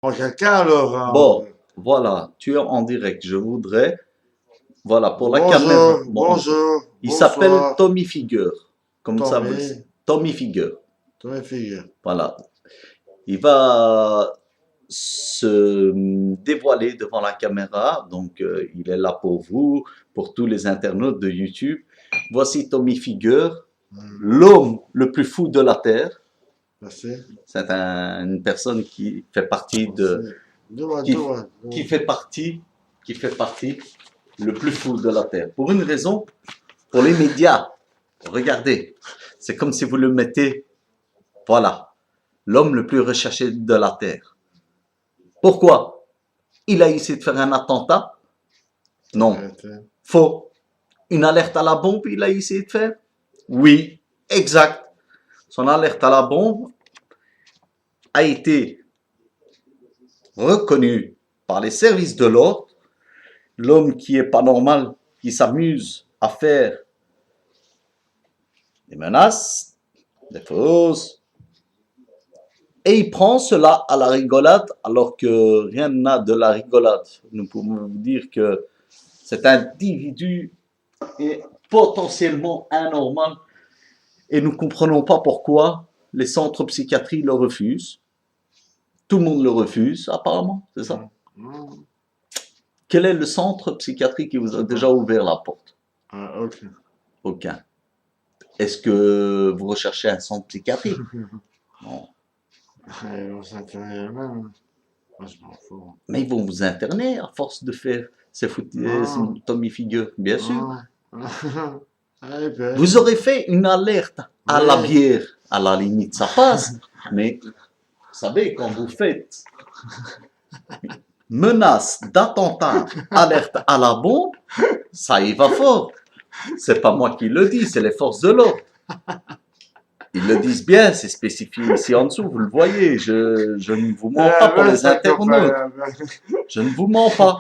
prends quelqu'un alors. Bon, voilà, tu es en direct. Je voudrais, voilà, pour la caméra. Bonjour, Bon, bonjour, il s'appelle bonsoir, Tommy Figure. Comme ça, vous le savez. Tommy, Tommy Figure. Tommy Figure. Voilà. Il va se dévoiler devant la caméra. Donc, il est là pour vous, pour tous les internautes de YouTube. Voici Tommy Figure, l'homme le plus fou de la Terre. Merci. C'est une personne qui fait partie Merci. de, Dis-moi, qui, dis-moi. qui fait partie le plus fou de la Terre. Pour une raison, pour les médias, regardez, c'est comme si vous le mettez, voilà, l'homme le plus recherché de la Terre. Pourquoi? Il a essayé de faire un attentat? Non. Faux. Une alerte à la bombe, il a essayé de faire? Oui, exact. Son alerte à la bombe a été reconnue par les services de l'ordre. L'homme qui est pas normal, qui s'amuse à faire des menaces, des fausses, et il prend cela à la rigolade, alors que rien n'a de la rigolade. Nous pouvons vous dire que cet individu est potentiellement anormal et nous ne comprenons pas pourquoi les centres psychiatriques le refusent. Tout le monde le refuse, apparemment, c'est ça? Quel est le centre psychiatrique qui vous a déjà ouvert la porte? Aucun. Aucun. Est-ce que vous recherchez un centre psychiatrique? Non. On s'intéresse même. Moi, je m'en fous. Mais ils vont vous interner à force de faire ces Tommy Figure, bien sûr. Vous aurez fait une alerte à la bière, à la limite, ça passe. Mais vous savez, quand vous faites menace d'attentat, alerte à la bombe, ça y va fort. C'est pas moi qui le dis, c'est les forces de l'ordre. Ils le disent bien, c'est spécifié ici en dessous, vous le voyez. Je ne vous mens pas pour les internautes. Je ne vous mens pas.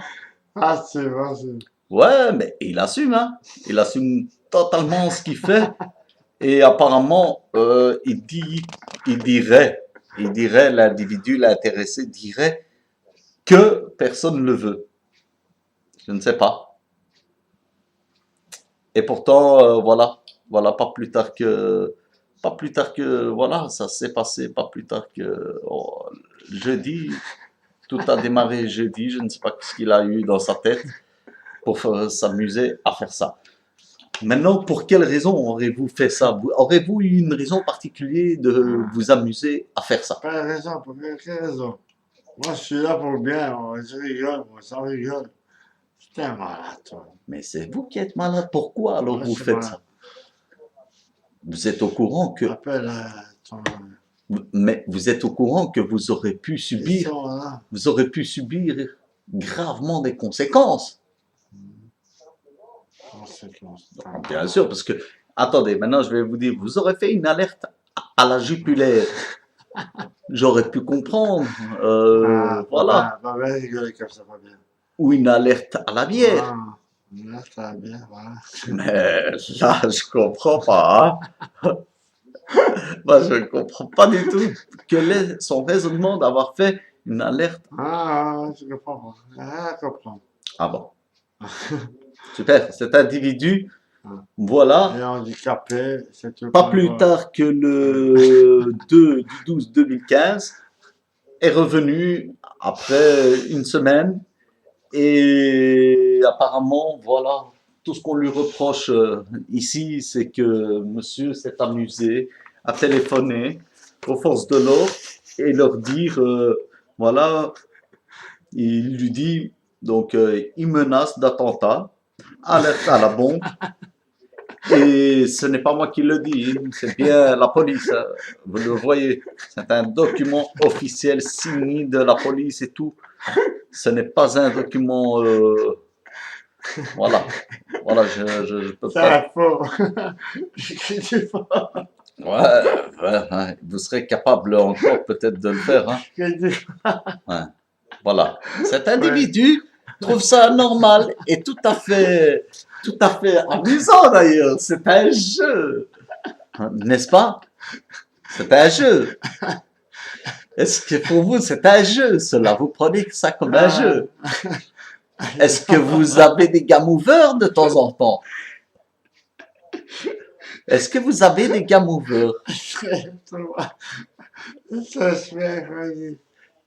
Ah, c'est vrai, c'est... Ouais, mais il assume, hein. Il assume totalement ce qu'il fait. Et apparemment, il dirait, l'individu, l'intéressé dirait que personne ne le veut. Je ne sais pas. Et pourtant, voilà, pas plus tard que, voilà, ça s'est passé pas plus tard que jeudi. Tout a démarré jeudi. Je ne sais pas ce qu'il a eu dans sa tête pour s'amuser à faire ça. Maintenant, pour quelle raison aurez-vous fait ça? Aurez-vous eu une raison particulière de vous amuser à faire ça? Pas de raison, pour quelle raison? Moi, je suis là pour le bien, je rigole, moi, ça rigole. T'es un malade, toi. Mais c'est vous qui êtes malade. Pourquoi alors vous faites ça? Vous êtes au courant que... Appelle ton... Mais vous êtes au courant que vous aurez pu subir... Vous aurez pu subir gravement des conséquences. Bien sûr, parce que... Attendez, maintenant je vais vous dire, vous aurez fait une alerte à la jupulaire. J'aurais pu comprendre. Voilà. Pas bien rigoler comme ça, pas bien. Ou une alerte à la bière. Une alerte à la bière, voilà. Mais là, je comprends pas. Hein. Moi, je ne comprends pas du tout quel est son raisonnement d'avoir fait une alerte. Je comprends pas. Je comprends. Ah bon. Super. Cet individu, voilà. Il est handicapé, c'est tout. Pas plus tard que le 2 du 12 2015, est revenu après une semaine. Et apparemment, voilà, tout ce qu'on lui reproche ici, c'est que monsieur s'est amusé à téléphoner aux forces de l'ordre et leur dire, voilà, il lui dit, donc, il menace d'attentat, alerte à la bombe, et ce n'est pas moi qui le dis, c'est bien la police, vous le voyez, c'est un document officiel signé de la police et tout. Ce n'est pas un document... voilà, je peux pas... C'est faux. Ouais, vous serez capable encore peut-être de le faire. Hein. Ouais. Voilà. Cet individu trouve ça normal et tout à fait amusant d'ailleurs. C'est un jeu. N'est-ce pas? C'est un jeu. Est-ce que pour vous, c'est un jeu, cela? Vous prenez ça comme un jeu? Est-ce que vous avez des game over de temps en temps? Est-ce que vous avez des game over? Ça se fait, vas-y.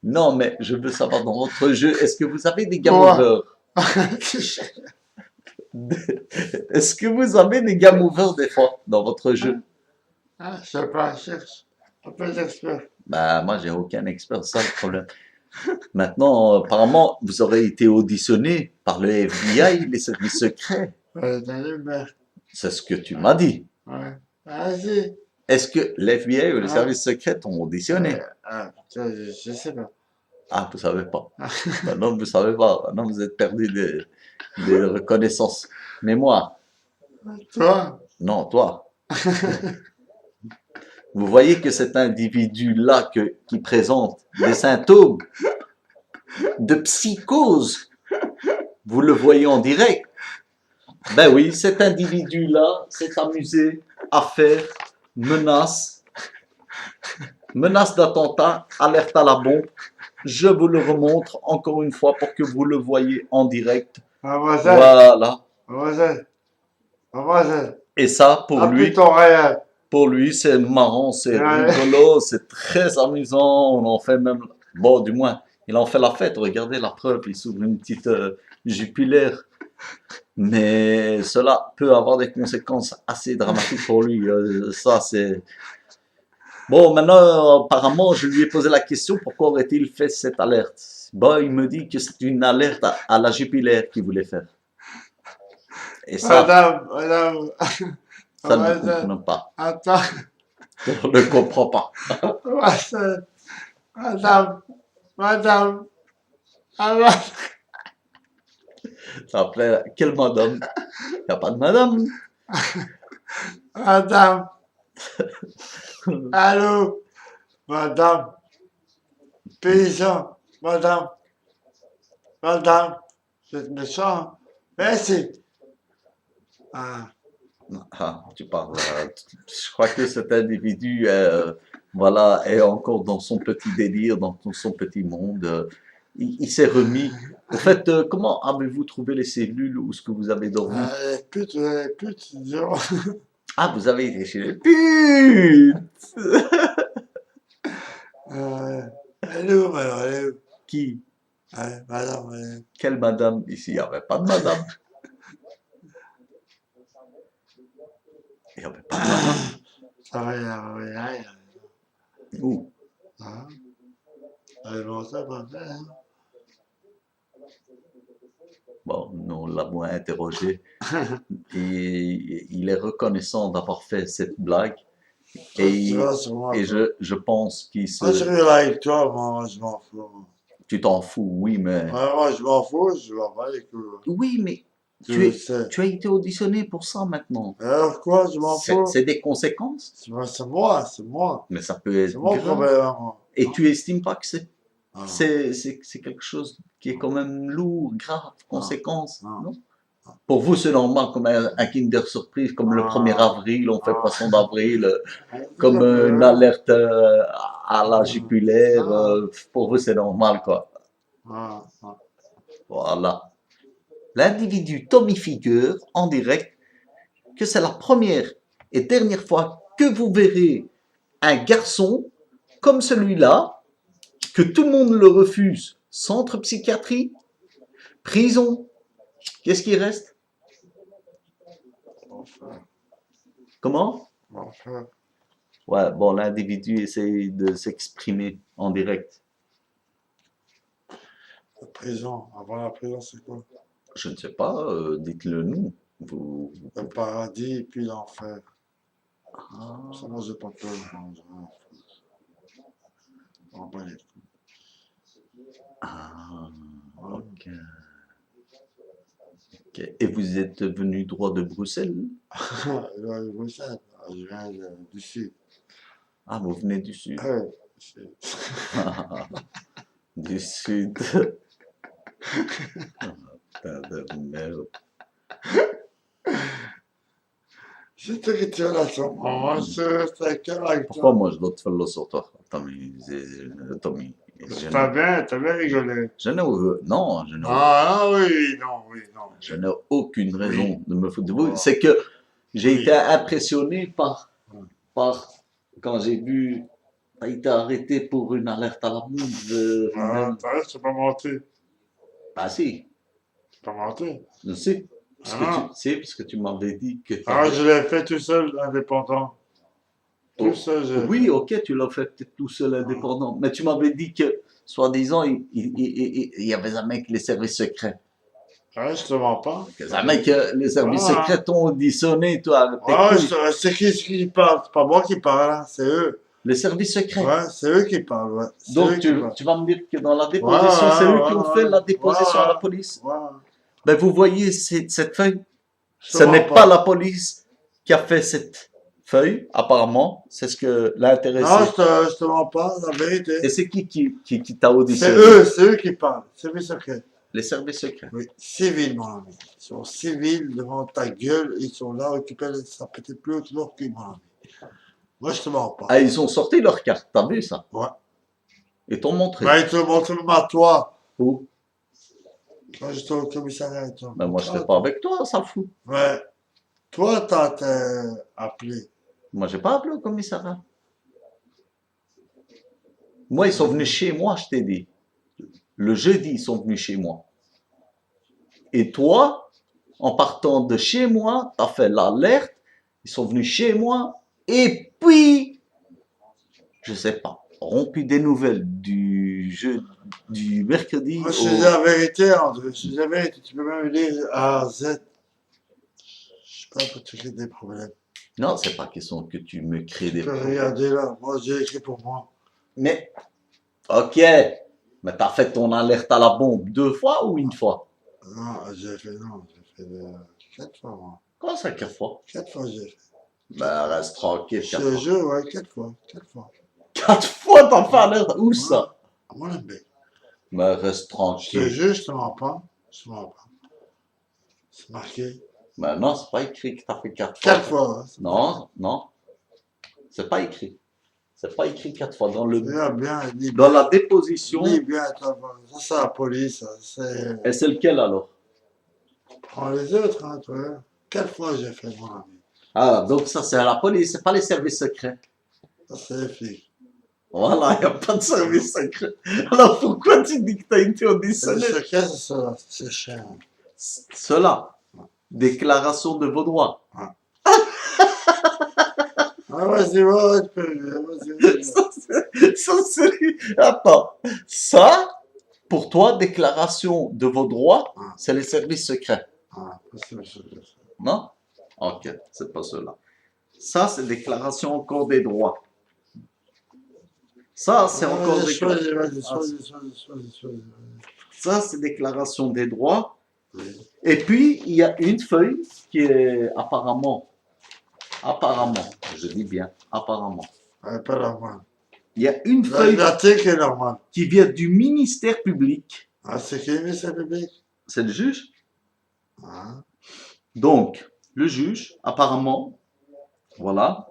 Non, mais je veux savoir dans votre jeu, est-ce que vous avez des game Quoi? over? Est-ce que vous avez des game over des fois dans votre jeu? Ah, je sais pas, cherche. Un peu d'expert. Bah, moi, j'ai aucun expert, c'est ça le problème. Maintenant, apparemment, vous aurez été auditionné par le FBI, les services secrets. Dans les mers. C'est ce que tu m'as dit. Ouais. Vas-y. Est-ce que l'FBI ou les Ouais. services secrets t'ont auditionné? Ah, putain, je sais pas. Ah, vous savez pas. Maintenant, vous savez pas. Maintenant, vous êtes perdu des reconnaissances. Mémoire. Toi? Non, toi. Vous voyez que cet individu-là qui présente des symptômes de psychose, vous le voyez en direct. Ben oui, cet individu-là s'est amusé à faire menace d'attentat, alerte à la bombe. Je vous le remontre encore une fois pour que vous le voyez en direct. Mademoiselle. Voilà. Mademoiselle. Mademoiselle. Et ça, pour Appuie lui, ton réel. c'est marrant, c'est Ouais. rigolo, c'est très amusant. On en fait même, bon, du moins, il en fait la fête. Regardez la preuve, il s'ouvre une petite jupulaire. Mais cela peut avoir des conséquences assez dramatiques pour lui. Ça, c'est... Bon, maintenant, apparemment, je lui ai posé la question, pourquoi aurait-il fait cette alerte? Bon, il me dit que c'est une alerte à la jupulaire qu'il voulait faire. Et ça, Madame. ça ne Mademoiselle. fonctionne pas. Attends. On ne comprend pas. Mademoiselle. Madame. Madame. Alors. Ça appelait, quelle madame? Il n'y a pas de madame. Madame. Allô. Madame. Paysan. Madame. Madame. Vous êtes méchant. Merci. Ah. Ah, tu parles. Je crois que cet individu, voilà, est encore dans son petit délire, dans son petit monde. Il s'est remis. En fait, comment avez-vous trouvé les cellules où ce que vous avez dormi? Les putes, disons. Ah, vous avez été chez les putes! Elle est où, madame? Elle est où? Qui? Madame, elle est où? Quelle madame? Ici, il n'y avait pas de madame. Il n'y avait pas de madame. Ça va, il y a rien. Où? Hein? Elle m'en sait pas faire. Hein? Bon, nous l'avons interrogé et il est reconnaissant d'avoir fait cette blague. Et, Tu vas sur moi, et toi. je pense qu'il Moi, je se... rigole avec toi, moi, je m'en fous. Tu t'en fous, oui, mais... Ouais, moi, je m'en fous, je m'en bats les couilles. Oui, mais Tu le sais. tu as été auditionné pour ça maintenant. Alors quoi, je m'en fous? C'est des conséquences, C'est moi, c'est moi. mais ça peut être C'est mon grave. problème, moi. Et tu estimes pas que Ah, c'est quelque chose qui est quand même lourd, grave, conséquences, non. non? Pour vous, c'est normal comme un Kinder Surprise, comme le 1er avril, on fait poisson d'avril, comme une alerte à la jupulaire. Pour vous, c'est normal, quoi. Voilà. L'individu Tommy Figure, en direct, que c'est la première et dernière fois que vous verrez un garçon comme celui-là, que tout le monde le refuse. Centre psychiatrie, prison, qu'est-ce qui reste? Comment? Ouais, bon, l'individu essaye de s'exprimer en direct. La prison, avant la prison, c'est quoi? Je ne sais pas, dites-le nous. Le paradis, puis l'enfer. Ah, Ça, moi, j'ai pas peur, moi, j'ai rien à foutre. On va les ah, ok. Ok. Et vous êtes venu droit de Bruxelles? Bruxelles, je viens du sud. Ah, vous venez du sud. Ouais, Du sud. Ah, putain de merde. C'est toi qui tires la sur moi. Moi, je suis d'accord avec Pourquoi toi. moi je dois te faire le sur toi, Tommy? Tommy, T'as bien rigolé. non, je n'ai Ah, ah, oui, non, oui, non. je n'ai aucune raison Oui, de me foutre de vous. voilà. C'est que j'ai été Oui. impressionné par quand j'ai vu, t'as été arrêté pour une alerte à la bombe. Ah, t'as vu, c'est pas menti. Ah si, C'est pas menti. je sais. Parce Ah que tu non. sais, parce que tu m'avais dit que tu Ah, avais. je l'ai fait tout seul, indépendant. Tout Oh, seul, j'ai oui, fait. ok, tu l'as fait peut-être tout seul Ah. indépendant. Mais tu m'avais dit que, soi-disant, il y avait un mec, les services secrets. Ouais, je te mens pas. Que C'est la un mec, vérité. les services Voilà. secrets t'ont auditionné, toi, avec tes Ouais, couilles. c'est qui parle? C'est pas moi qui parle, hein, c'est eux. Les services secrets. Ouais, c'est eux qui parlent, ouais. C'est eux Donc, qui parlent. tu vas me dire que dans la Ouais, déposition, c'est eux qui ont fait ouais, la ouais, déposition à la ouais, police. ouais. Ben, vous voyez cette feuille? Je te Ce n'est mens pas la pas. police qui a fait cette feuille, apparemment. C'est ce que l'a Non, intéressé. je te mens pas, la Et vérité. c'est qui t'a auditionné? C'est eux qui parlent. C'est mes secrets. Les services secrets. Oui, civils, mon ami. Ils sont civils devant ta gueule. Ils sont là, occupés, ça peut-être plus haut que leur cul, mon ami. Moi, je te mens pas. Ah, ils ont sorti leur carte, t'as vu ça? Ouais. Ils t'ont montré. Ben, ils te montrent même à toi. Où? Quand j'étais au commissariat, ils te Ben, moi, je montrent n'étais à pas toi. avec toi, ça fout. Ouais. Toi, t'as été appelé. Moi, j'ai pas appelé au commissariat. Moi, ils sont venus chez moi, je t'ai dit. Le jeudi, ils sont venus chez moi. Et toi, en partant de chez moi, tu as fait l'alerte, ils sont venus chez moi, et puis, je sais pas, rompu des nouvelles du mercredi Moi, je te dis au... la vérité, André. Je te dis la vérité. Tu peux même me dire A à Z. Je suis pas pour te créer des problèmes. Non, c'est pas question que tu me crées Tu des peux problèmes. regarder là. Moi, j'ai écrit pour moi. Mais, ok, mais t'as fait ton alerte à la bombe 2 fois ou une fois? Non, j'ai fait 4 fois, moi. Comment ça, 4 fois? 4 fois, j'ai fait. Ben, reste tranquille, Je 4 te fois. jure, ouais, 4 fois. 4 fois. 4 fois, t'as fait alerte? Où Ouais. ça? À mon avis. Ben, reste Je te tranquille. jure, je te mens pas. Je te mens pas. C'est marqué. Ben non, c'est pas écrit que t'as fait 4 fois. 4 fois, hein, c'est marqué. Non, non, c'est pas écrit. C'est pas écrit 4 fois. Regarde bien, lis Dans bien. la déposition, Lis bien, ça, c'est la police. Ça, et c'est lequel alors? prends les autres, hein, toi. 4 fois, j'ai fait, mon ami. Ah, donc ça c'est à la police, c'est pas les services secrets. Ça, c'est les flics. Voilà, il n'y a pas de service secret. Alors pourquoi tu dis que tu as été C'est le auditionné? secret, c'est ça. C'est cher. Cela, déclaration de vos droits. Ah, vas-y, ouais, tu peux. Vas-y. Attends, ça, pour toi, déclaration de vos droits, Ah, c'est les services secrets, c'est le secret. non? Ok, c'est pas cela. Ça, c'est déclaration encore des droits. Ça, c'est encore Vas-y, choisis, vas-y, Ah, choisis. ça, c'est déclaration des droits. Oui. Et puis, il y a une feuille qui est apparemment, je dis bien apparemment, Pas normal. il y a une feuille La tic est normale. qui vient du ministère public. Ah, c'est qui, mais c'est public? C'est le juge. Ah, Donc, le juge, apparemment, voilà,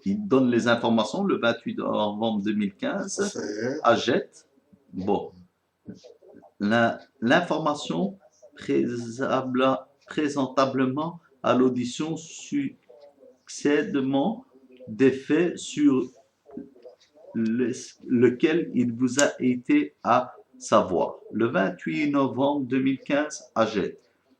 il donne les informations le 28 novembre 2015 c'est. à Jette. Bon, l'information présentablement à l'audition succèdement des faits sur lequel il vous a été à savoir. Le 28 novembre 2015 à Jette.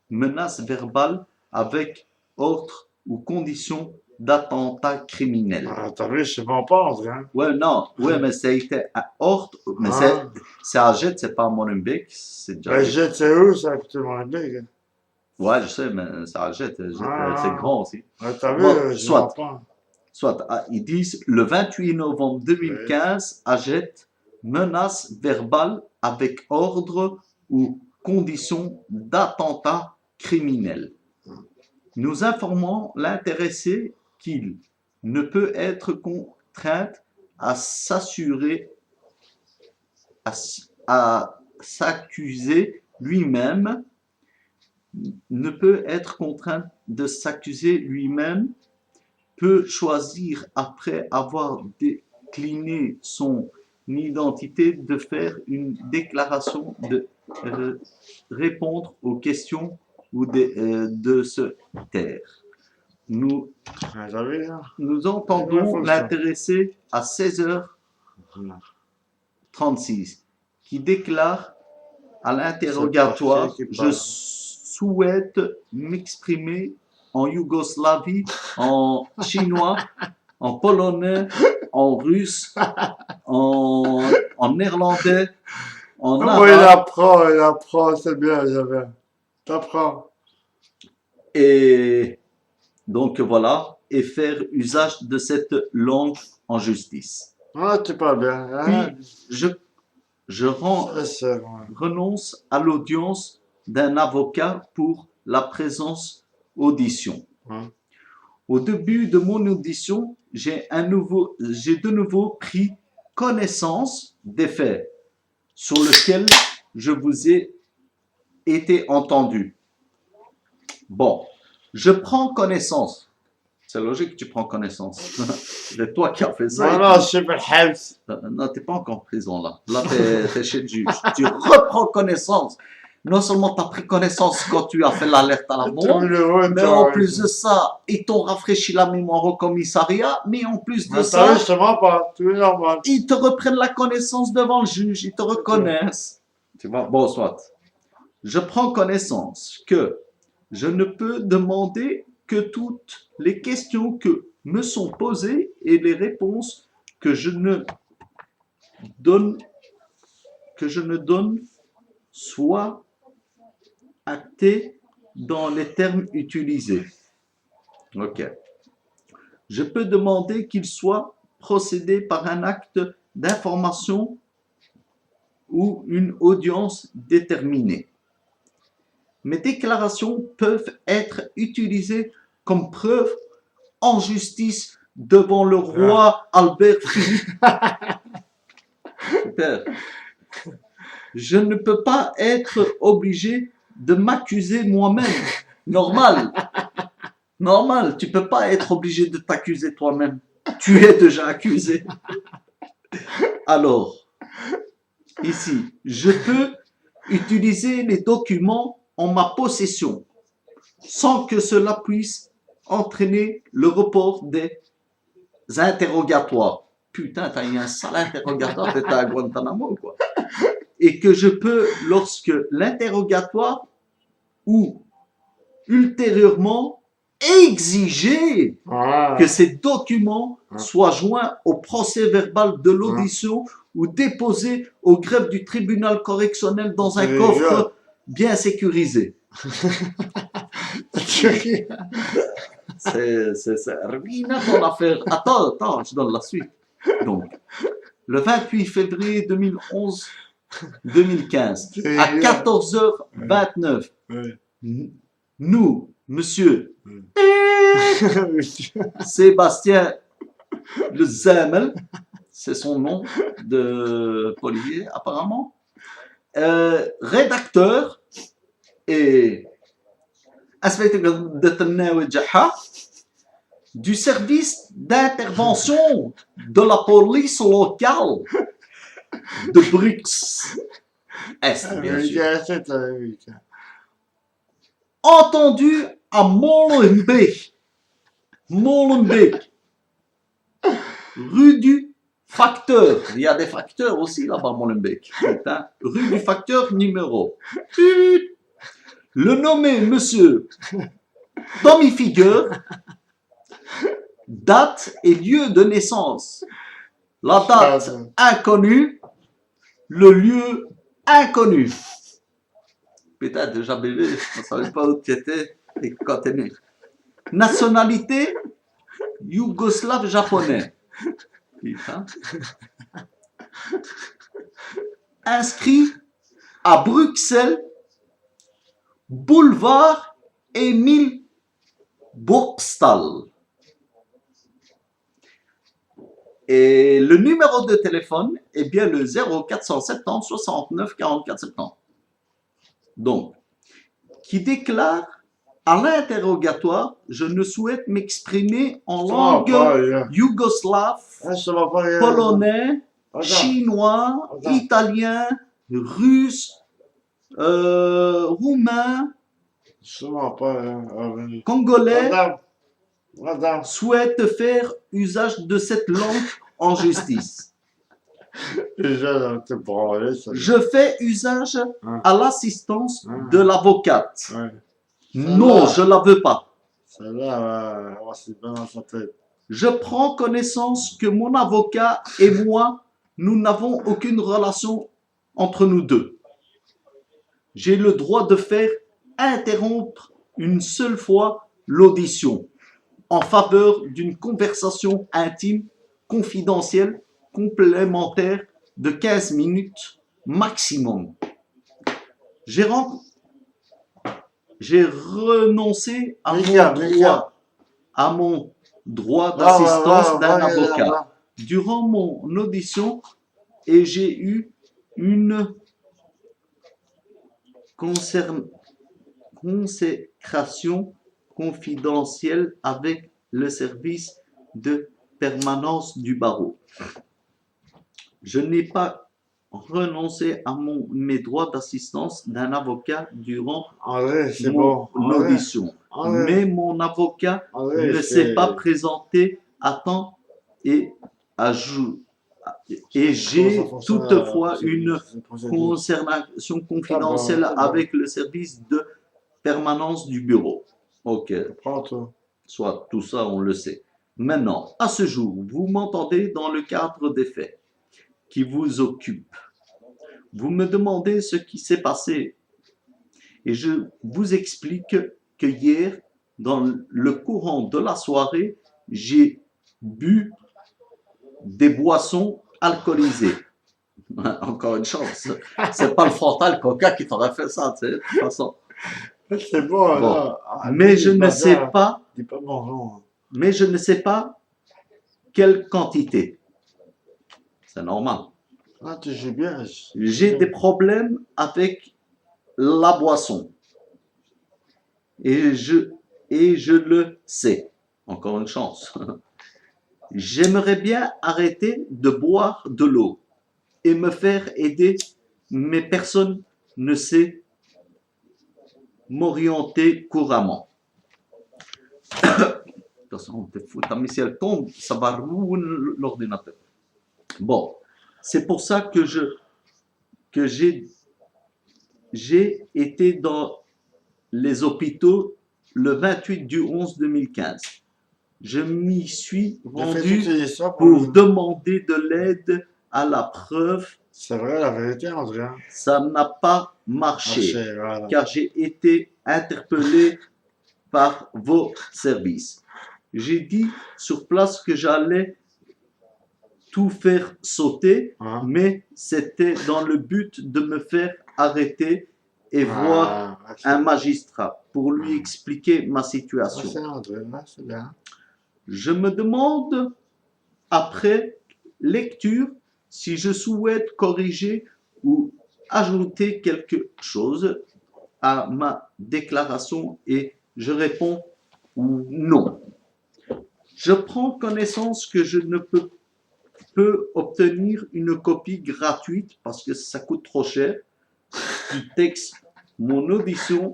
Menace verbale avec ordre ou condition d'attentat criminel. Ah, t'as vu, je sais pas André, hein. Ouais, non, ouais, mais ça a été à ordre, mais Ah, c'est à Jette, c'est pas à Molenbeek, c'est déjà. ben, Jet, c'est où, ça, plutôt moins big, hein. Ouais, je sais, mais c'est à Jette, c'est Ah, grand aussi. t'as vu, Bon, je mens soit, pas. ils disent le 28 novembre Oui. 2015 à Jette, menace verbale avec ordre ou condition d'attentat criminel. Nous informons l'intéressé qu'il ne peut être contraint à s'assurer, à s'accuser lui-même, ne peut être contraint de s'accuser lui-même peut choisir, après avoir décliné son identité, de faire une déclaration, de répondre aux questions ou de se taire. Nous T'as vu, hein? Nous entendons l'intéressé à 16h36 qui déclare à l'interrogatoire: je souhaite m'exprimer en Yougoslavie, en chinois, en polonais, en russe, en néerlandais, en Oh, arabe. il apprend, c'est bien, j'avais. T'apprends. Et donc voilà, et faire usage de cette langue en justice. Ah, tu parles bien. Hein? Puis, je renonce à l'audience d'un avocat pour la présence audition. Hein? Au début de mon audition, j'ai de nouveau pris connaissance des faits sur lesquels je vous ai été entendu. Bon, je prends connaissance. C'est logique que tu prends connaissance. C'est toi qui as fait ça. Non, non, je suis pas Non, t'es pas encore en prison là. Là, t'es chez le juge. Tu reprends connaissance. Non seulement tu as pris connaissance quand tu as fait l'alerte à la bombe, mais en plus de ça, ils t'ont rafraîchi la mémoire au commissariat, mais en plus de ça, je te mens pas, tout est normal. ils te reprennent la connaissance devant le juge, ils te reconnaissent. Tu vois, bon, soit. Je prends connaissance que je ne peux demander que toutes les questions que me sont posées et les réponses que je ne donne soient actées dans les termes utilisés. Ok. Je peux demander qu'il soit procédé par un acte d'information ou une audience déterminée. Mes déclarations peuvent être utilisées comme preuve en justice devant le roi Albert Philippe. Super. Je ne peux pas être obligé de m'accuser moi-même. Normal. Normal, tu peux pas être obligé de t'accuser toi-même. Tu es déjà accusé. Alors, ici, je peux utiliser les documents en ma possession sans que cela puisse entraîner le report des interrogatoires. Putain, t'as eu un sale interrogatoire, t'étais à Guantanamo, quoi. Et que je peux, lorsque l'interrogatoire ou ultérieurement, exiger que ces documents soient joints au procès verbal de l'audition ou déposés au greffe du tribunal correctionnel dans un coffre bien sécurisé. C'est rien dans l'affaire. Attends, je donne la suite. Donc, le 28 février 2015, à 14h29, nous, monsieur Sébastien Le Zemel, c'est son nom de Olivier apparemment, rédacteur et du service d'intervention de la police locale de Bruxelles-Est, bien sûr. Entendu à Molenbeek, rue du Facteur. Il y a des facteurs aussi là-bas, Molenbeek. Rue du Facteur numéro. Le nommé monsieur Tommy Figure, date et lieu de naissance. La date inconnue, le lieu inconnu. Putain, déjà bébé, je ne savais pas où tu étais et quand tu es né. Nationalité, yougoslave japonais. Putain. Inscrit à Bruxelles, boulevard Émile Borstal. Et le numéro de téléphone est bien le 0470 69 44 70. Donc, qui déclare À l'interrogatoire, je ne souhaite m'exprimer en Ça va langue pas, rien. yougoslave, Ah, ça va pas, rien. polonais, Attends. chinois, Attends. italien, russe, roumain, Ça va pas, rien. Ah, oui. congolais, Madame. Madame. souhaite faire usage de cette langue en justice. Déjà, là, t'es branlé, ça. Je fais usage Hein. à l'assistance Hein. de l'avocate. Ouais. Non, va. je la veux pas. Celle-là, c'est bien dans sa tête. Je prends connaissance que mon avocat et moi, nous n'avons aucune relation entre nous deux. J'ai le droit de faire interrompre une seule fois l'audition en faveur d'une conversation intime, confidentielle, complémentaire de 15 minutes maximum. J'ai renoncé à mon droit d'assistance d'un avocat durant mon audition et j'ai eu une consécration confidentielle avec le service de permanence du barreau. Je n'ai pas renoncé à mes droits d'assistance d'un avocat durant André, c'est mon bon. audition. André. Mais mon avocat André, ne s'est pas présenté à temps et j'ai toutefois une concertation confidentielle avec le service de permanence du bureau. Ok, Prends-toi. soit tout ça, on le sait. Maintenant, à ce jour, vous m'entendez dans le cadre des faits qui vous occupent. Vous me demandez ce qui s'est passé et je vous explique que hier, dans le courant de la soirée, j'ai bu des boissons alcoolisées. Encore une chance. C'est pas le frontal coca qui t'aurait fait ça, tu sais, de toute façon. C'est bon, Bon. là. Mais je ne sais pas. Dis pas mon nom. Mais je ne sais pas quelle quantité. C'est normal. Ah, tu joues bien. J'ai des problèmes avec la boisson. Et je le sais. Encore une chance. J'aimerais bien arrêter de boire de l'eau et me faire aider, mais personne ne sait m'orienter couramment. De toute façon, t'es fou, mais si elle tombe, ça va ruiner l'ordinateur. Bon, c'est pour ça que j'ai été dans les hôpitaux le 28 du 11 2015. Je m'y suis rendu pour demander de l'aide à la preuve. C'est vrai, la vérité, André. Ça n'a pas marché, voilà. car j'ai été interpellé par vos services. J'ai dit sur place que j'allais tout faire sauter, mais c'était dans le but de me faire arrêter et voir un magistrat pour lui expliquer ma situation. C'est André, c'est bien. Je me demande, après lecture, si je souhaite corriger ou ajouter quelque chose à ma déclaration et je réponds non. Je prends connaissance que je ne peux obtenir une copie gratuite parce que ça coûte trop cher du texte mon audition.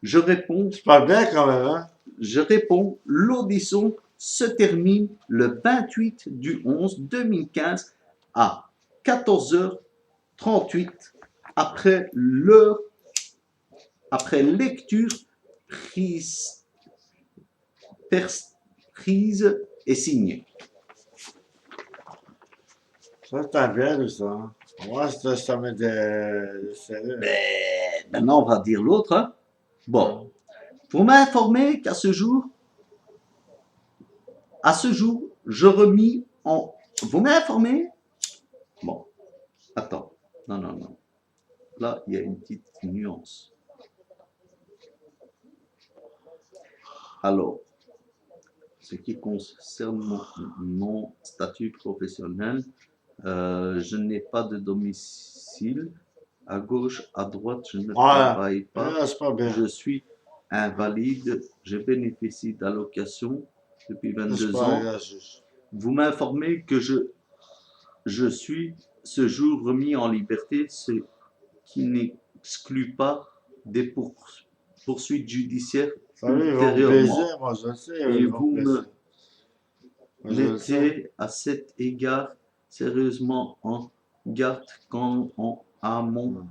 Je réponds. C'est pas bien quand même, hein? Je réponds, l'audition se termine le 28 du 11 2015 à 14h38 après lecture prise et signée. Ça, c'est bien de ça. Moi, ça met des sérieux. Mais maintenant, on va dire l'autre. Hein? Bon. Vous m'informez qu'à ce jour, je remis en... Vous m'informez? Bon. Attends. Non. Là, il y a une petite nuance. Alors, ce qui concerne mon statut professionnel, je n'ai pas de domicile. À gauche, à droite, je ne travaille pas. C'est pas bien. Je suis invalide. Je bénéficie d'allocations depuis Je 22 pas ans. la juge. Vous m'informez que je suis ce jour remis en liberté, ce qui n'exclut pas des poursuites judiciaires Ça veut, ils vont me ultérieurement. baiser, moi je le sais, Et ils vont vous me baiser. Moi, je le sais. mettez à cet égard sérieusement en garde quant à mon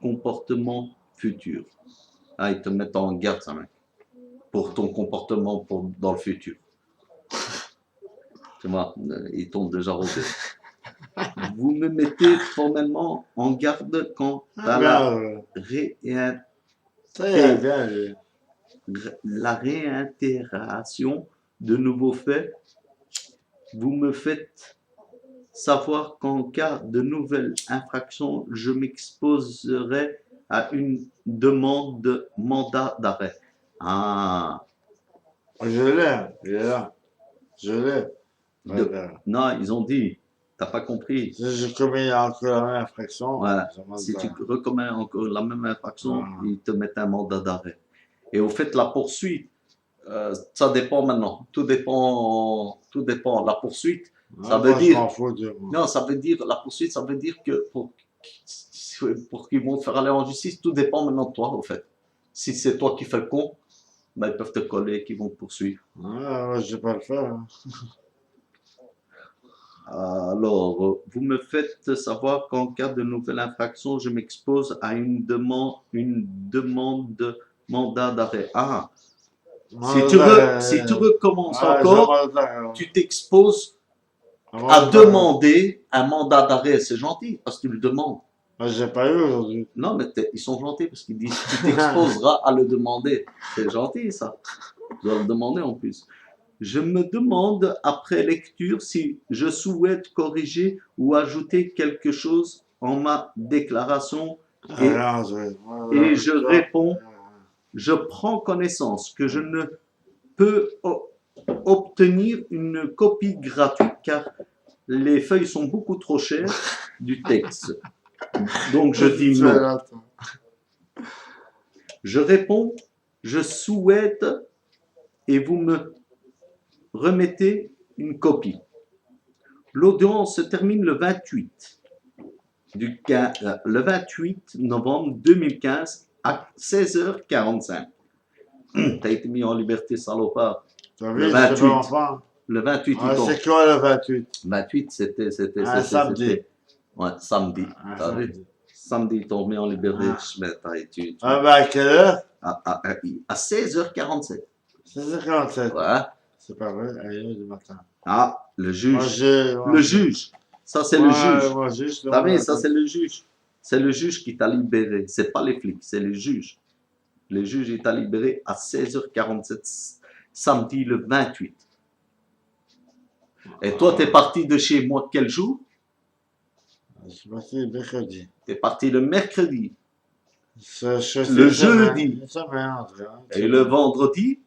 comportement futur. Ah, ils te mettent en garde, ça, mec, pour ton comportement dans le futur. Tu vois, ils t'ont déjà rodé. Vous me mettez formellement en garde quant à Ça ira bien, lui. la réitération de nouveaux faits. Vous me faites savoir qu'en cas de nouvelle infraction, je m'exposerai à une demande de mandat d'arrêt. Ah, Je l'ai, il est là. Je l'ai. non, ils ont dit, t'as pas compris. Si je commets encore la même infraction, Voilà. je m'en Si tu bats. recommets encore la même infraction, Ah. ils te mettent un mandat d'arrêt. Et au fait, la poursuite, ça dépend maintenant. Tout dépend. La poursuite, ça veut Moi, je dire. m'en fous de moi. Non, ça veut dire, la poursuite, ça veut dire que pour qu'ils vont te faire aller en justice, tout dépend maintenant de toi, au fait. Si c'est toi qui fais le con, ben, ils peuvent te coller, qu'ils vont te poursuivre. Moi, je vais pas le faire. Hein. Alors, vous me faites savoir qu'en cas de nouvelle infraction, je m'expose à une demande de mandat d'arrêt. Ah, si tu recommences encore, tu t'exposes à demander un mandat d'arrêt. C'est gentil, parce que tu le demandes. Moi, j'ai pas eu aujourd'hui. Non, mais ils sont gentils, parce qu'ils disent tu t'exposeras à le demander. C'est gentil, ça. Tu dois le demander en plus. Je me demande, après lecture, si je souhaite corriger ou ajouter quelque chose en ma déclaration et je réponds, je prends connaissance que je ne peux obtenir une copie gratuite car les feuilles sont beaucoup trop chères du texte. Donc je dis non. Je réponds, je souhaite et vous me remettez une copie. L'audience se termine le 28 novembre 2015 à 16h45. T'as été mis en liberté, salopard. Le 28. Le 28, ah, c'est quoi le 28? 28, c'était un samedi. Ouais, samedi. T'as vu? Samedi, ils t'ont mis en liberté. Ah, ben à quelle heure? À 16h47. 16h47. Ouais. C'est pas vrai, à 1h du matin. Ah, le juge. Le juge. Ça, c'est le juge. Moi, juste, t'as vu, ça, c'est le juge. C'est le juge qui t'a libéré. C'est pas les flics, c'est le juge. Le juge, il t'a libéré à 16h47, samedi le 28. Et toi, t'es parti de chez moi quel jour? Je suis parti le mercredi. T'es parti le mercredi. Le jeudi. Une semaine, André. Et le vendredi?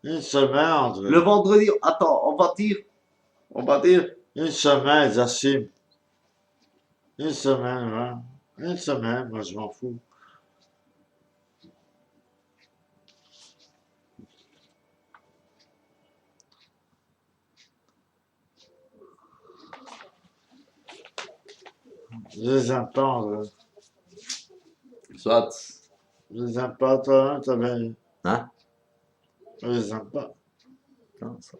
Une semaine, André. Le vendredi, attends, on va dire. Une semaine, Zassim. Une semaine, hein. Une semaine, moi je m'en fous. Je les aime pas, André. Soit. Je les aime pas, toi, t'as bien. Hein? Je les aime pas. Non, ça...